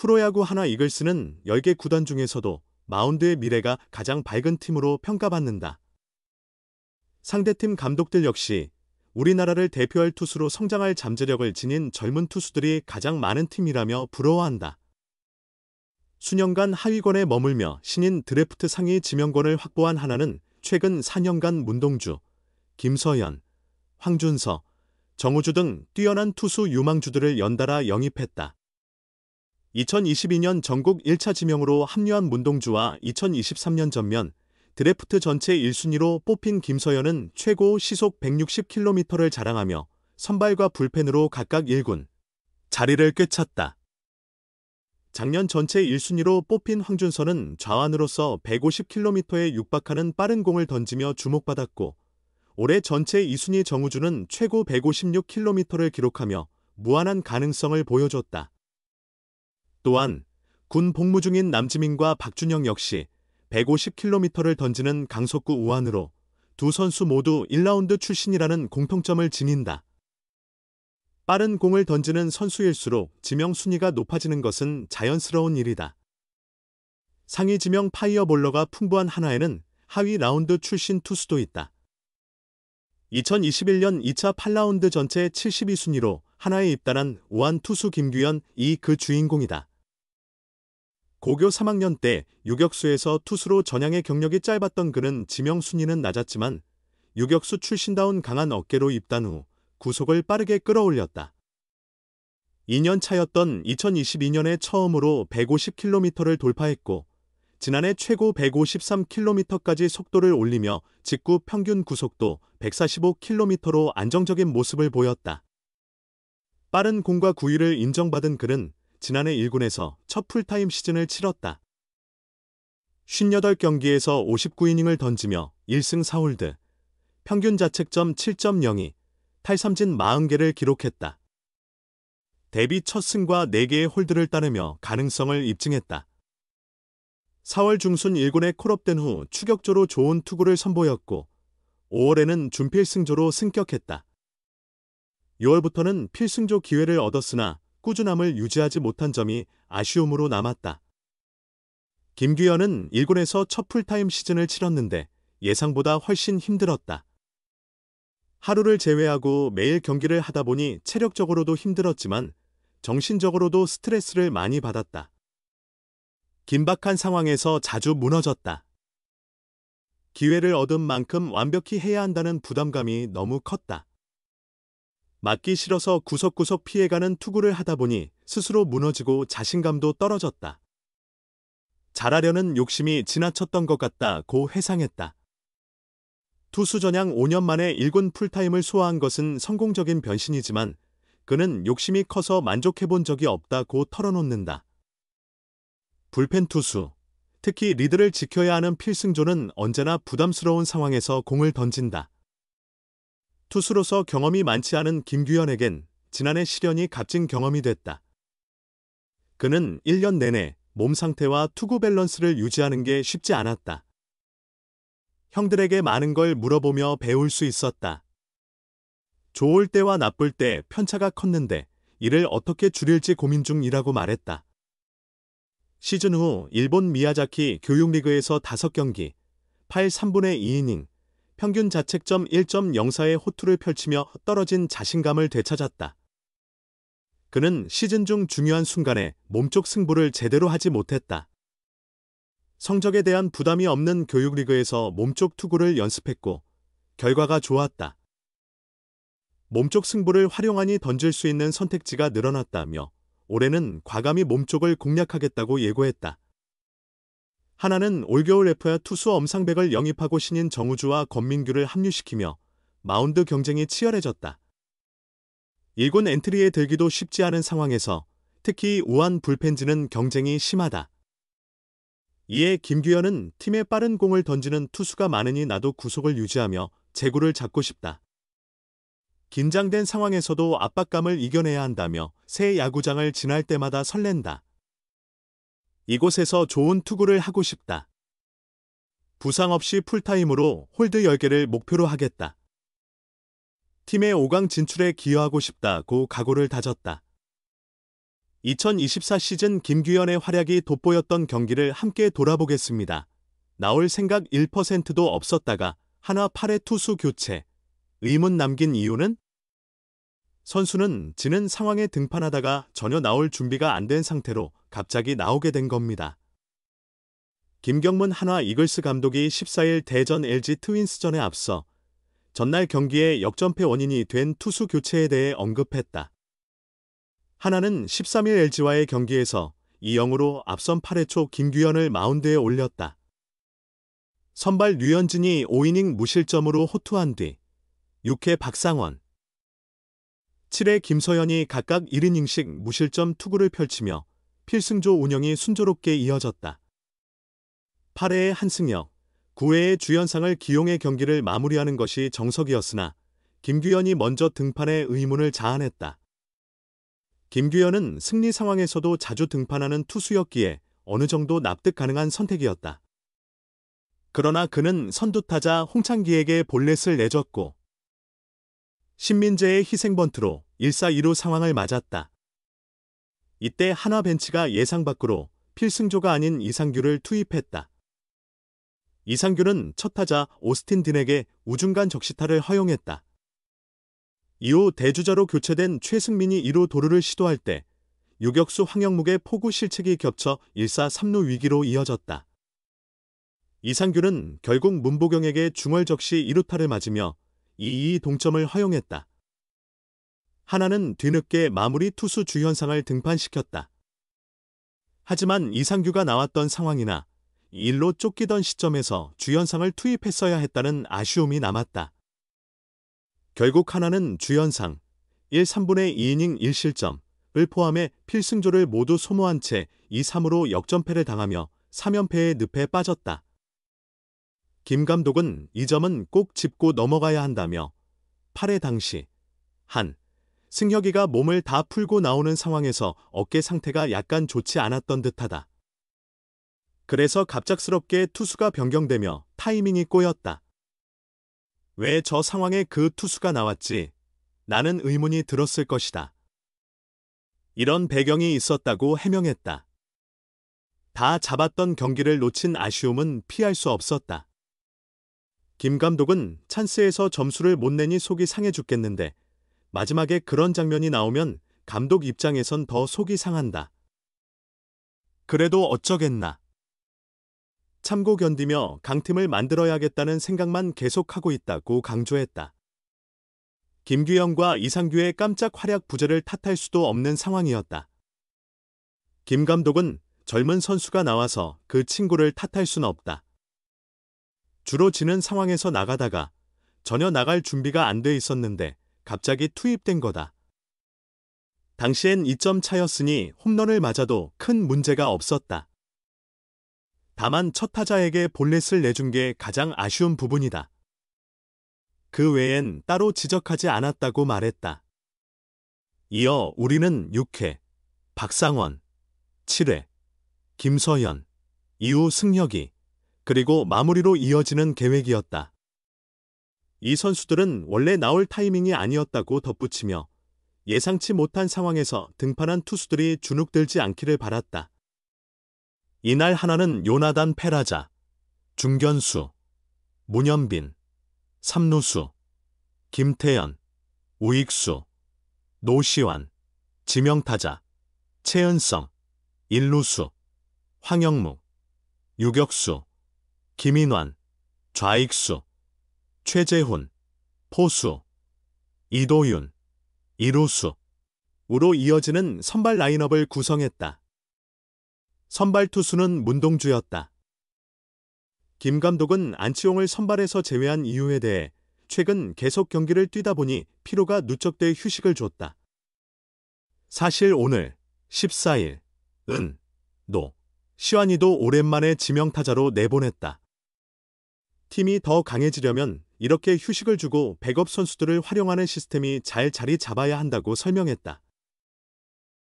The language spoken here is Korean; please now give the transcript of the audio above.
프로야구 하나 이글스는 10개 구단 중에서도 마운드의 미래가 가장 밝은 팀으로 평가받는다. 상대팀 감독들 역시 우리나라를 대표할 투수로 성장할 잠재력을 지닌 젊은 투수들이 가장 많은 팀이라며 부러워한다. 수년간 하위권에 머물며 신인 드래프트 상위 지명권을 확보한 하나는 최근 4년간 문동주, 김서현, 황준서, 정우주 등 뛰어난 투수 유망주들을 연달아 영입했다. 2022년 전국 1차 지명으로 합류한 문동주와 2023년 전면 드래프트 전체 1순위로 뽑힌 김서현은 최고 시속 160km를 자랑하며 선발과 불펜으로 각각 1군 자리를 꿰찼다. 작년 전체 1순위로 뽑힌 황준서는 좌완으로서 150km에 육박하는 빠른 공을 던지며 주목받았고, 올해 전체 2순위 정우주는 최고 156km를 기록하며 무한한 가능성을 보여줬다. 또한 군 복무 중인 남지민과 박준영 역시 150km를 던지는 강속구 우완으로 두 선수 모두 1라운드 출신이라는 공통점을 지닌다. 빠른 공을 던지는 선수일수록 지명 순위가 높아지는 것은 자연스러운 일이다. 상위 지명 파이어볼러가 풍부한 하나에는 하위 라운드 출신 투수도 있다. 2021년 2차 8라운드 전체 72순위로 하나에 입단한 우한 투수 김규현이 그 주인공이다. 고교 3학년 때 유격수에서 투수로 전향의 경력이 짧았던 그는 지명 순위는 낮았지만 유격수 출신다운 강한 어깨로 입단 후 구속을 빠르게 끌어올렸다. 2년 차였던 2022년에 처음으로 150km를 돌파했고 지난해 최고 153km까지 속도를 올리며 직구 평균 구속도 145km로 안정적인 모습을 보였다. 빠른 공과 구위를 인정받은 그는 지난해 1군에서 첫 풀타임 시즌을 치렀다. 58경기에서 59이닝을 던지며 1승 4홀드, 평균 자책점 7.02, 탈삼진 40개를 기록했다. 데뷔 첫 승과 4개의 홀드를 따내며 가능성을 입증했다. 4월 중순 1군에 콜업된 후 추격조로 좋은 투구를 선보였고 5월에는 준필승조로 승격했다. 6월부터는 필승조 기회를 얻었으나 꾸준함을 유지하지 못한 점이 아쉬움으로 남았다. 김규현은 1군에서 첫 풀타임 시즌을 치렀는데 예상보다 훨씬 힘들었다. 하루를 제외하고 매일 경기를 하다 보니 체력적으로도 힘들었지만 정신적으로도 스트레스를 많이 받았다. 긴박한 상황에서 자주 무너졌다. 기회를 얻은 만큼 완벽히 해야 한다는 부담감이 너무 컸다. 맞기 싫어서 구석구석 피해가는 투구를 하다 보니 스스로 무너지고 자신감도 떨어졌다. 잘하려는 욕심이 지나쳤던 것 같다고 회상했다. 투수 전향 5년 만에 1군 풀타임을 소화한 것은 성공적인 변신이지만 그는 욕심이 커서 만족해본 적이 없다고 털어놓는다. 불펜 투수, 특히 리드를 지켜야 하는 필승조는 언제나 부담스러운 상황에서 공을 던진다. 투수로서 경험이 많지 않은 김규현에겐 지난해 시련이 값진 경험이 됐다. 그는 1년 내내 몸 상태와 투구 밸런스를 유지하는 게 쉽지 않았다. 형들에게 많은 걸 물어보며 배울 수 있었다. 좋을 때와 나쁠 때 편차가 컸는데 이를 어떻게 줄일지 고민 중이라고 말했다. 시즌 후 일본 미야자키 교육리그에서 5경기, 8 3분의 2이닝, 평균 자책점 1.04의 호투를 펼치며 떨어진 자신감을 되찾았다. 그는 시즌 중 중요한 순간에 몸쪽 승부를 제대로 하지 못했다. 성적에 대한 부담이 없는 교육리그에서 몸쪽 투구를 연습했고 결과가 좋았다. 몸쪽 승부를 활용하니 던질 수 있는 선택지가 늘어났다며 올해는 과감히 몸쪽을 공략하겠다고 예고했다. 하나는 올겨울 FA 투수 엄상백을 영입하고 신인 정우주와 권민규를 합류시키며 마운드 경쟁이 치열해졌다. 1군 엔트리에 들기도 쉽지 않은 상황에서 특히 우한 불펜진은 경쟁이 심하다. 이에 김규현은 팀에 빠른 공을 던지는 투수가 많으니 나도 구속을 유지하며 제구를 잡고 싶다. 긴장된 상황에서도 압박감을 이겨내야 한다며 새 야구장을 지날 때마다 설렌다. 이곳에서 좋은 투구를 하고 싶다. 부상 없이 풀타임으로 홀드 10개를 목표로 하겠다. 팀의 5강 진출에 기여하고 싶다고 각오를 다졌다. 2024 시즌 김규현의 활약이 돋보였던 경기를 함께 돌아보겠습니다. 나올 생각 1%도 없었다가 하나 8회 투수 교체. 의문 남긴 이유는? 선수는 지는 상황에 등판하다가 전혀 나올 준비가 안 된 상태로 갑자기 나오게 된 겁니다. 김경문 한화 이글스 감독이 14일 대전 LG 트윈스전에 앞서 전날 경기의 역전패 원인이 된 투수 교체에 대해 언급했다. 하나는 13일 LG와의 경기에서 2-0으로 앞선 8회 초 김규현을 마운드에 올렸다. 선발 류현진이 5이닝 무실점으로 호투한 뒤 6회 박상원, 7회 김서현이 각각 1이닝씩 무실점 투구를 펼치며 필승조 운영이 순조롭게 이어졌다. 8회에 한승혁, 9회에 주연상을 기용해 경기를 마무리하는 것이 정석이었으나 김규현이 먼저 등판해 의문을 자아냈다. 김규현은 승리 상황에서도 자주 등판하는 투수였기에 어느 정도 납득 가능한 선택이었다. 그러나 그는 선두타자 홍창기에게 볼넷을 내줬고 신민재의 희생번트로 1사2루 상황을 맞았다. 이때 한화 벤치가 예상 밖으로 필승조가 아닌 이상규를 투입했다. 이상규는 첫 타자 오스틴 딘에게 우중간 적시타를 허용했다. 이후 대주자로 교체된 최승민이 2루 도루를 시도할 때 유격수 황영묵의 포구 실책이 겹쳐 1사3루 위기로 이어졌다. 이상규는 결국 문보경에게 중얼 적시 2루타를 맞으며 2-2 동점을 허용했다. 하나는 뒤늦게 마무리 투수 주현상을 등판시켰다. 하지만 이상규가 나왔던 상황이나 1로 쫓기던 시점에서 주현상을 투입했어야 했다는 아쉬움이 남았다. 결국 하나는 주현상 1-3분의 2이닝 1실점을 포함해 필승조를 모두 소모한 채 2-3으로 역전패를 당하며 3연패의 늪에 빠졌다. 김 감독은 이 점은 꼭 짚고 넘어가야 한다며 8회 당시 승혁이가 몸을 다 풀고 나오는 상황에서 어깨 상태가 약간 좋지 않았던 듯하다. 그래서 갑작스럽게 투수가 변경되며 타이밍이 꼬였다. 왜 저 상황에 그 투수가 나왔지? 나는 의문이 들었을 것이다. 이런 배경이 있었다고 해명했다. 다 잡았던 경기를 놓친 아쉬움은 피할 수 없었다. 김 감독은 찬스에서 점수를 못 내니 속이 상해 죽겠는데 마지막에 그런 장면이 나오면 감독 입장에선 더 속이 상한다. 그래도 어쩌겠나. 참고 견디며 강팀을 만들어야겠다는 생각만 계속하고 있다고 강조했다. 김규현과 이상규의 깜짝 활약 부재를 탓할 수도 없는 상황이었다. 김 감독은 젊은 선수가 나와서 그 친구를 탓할 순 없다. 주로 지는 상황에서 나가다가 전혀 나갈 준비가 안 돼 있었는데 갑자기 투입된 거다. 당시엔 2점 차였으니 홈런을 맞아도 큰 문제가 없었다. 다만 첫 타자에게 볼넷을 내준 게 가장 아쉬운 부분이다. 그 외엔 따로 지적하지 않았다고 말했다. 이어 우리는 6회 박상원, 7회 김서현, 이후 승혁이, 그리고 마무리로 이어지는 계획이었다. 이 선수들은 원래 나올 타이밍이 아니었다고 덧붙이며 예상치 못한 상황에서 등판한 투수들이 주눅들지 않기를 바랐다. 이날 하나는 요나단 페라자, 중견수, 문현빈, 삼루수, 김태현, 우익수, 노시환, 지명타자, 최은성, 일루수, 황영묵, 유격수, 김인환, 좌익수, 최재훈, 포수, 이도윤, 이루수, 우로 이어지는 선발 라인업을 구성했다. 선발 투수는 문동주였다. 김 감독은 안치홍을 선발에서 제외한 이유에 대해 최근 계속 경기를 뛰다 보니 피로가 누적돼 휴식을 줬다. 사실 오늘 14일 시환이도 오랜만에 지명타자로 내보냈다. 팀이 더 강해지려면 이렇게 휴식을 주고 백업 선수들을 활용하는 시스템이 잘 자리 잡아야 한다고 설명했다.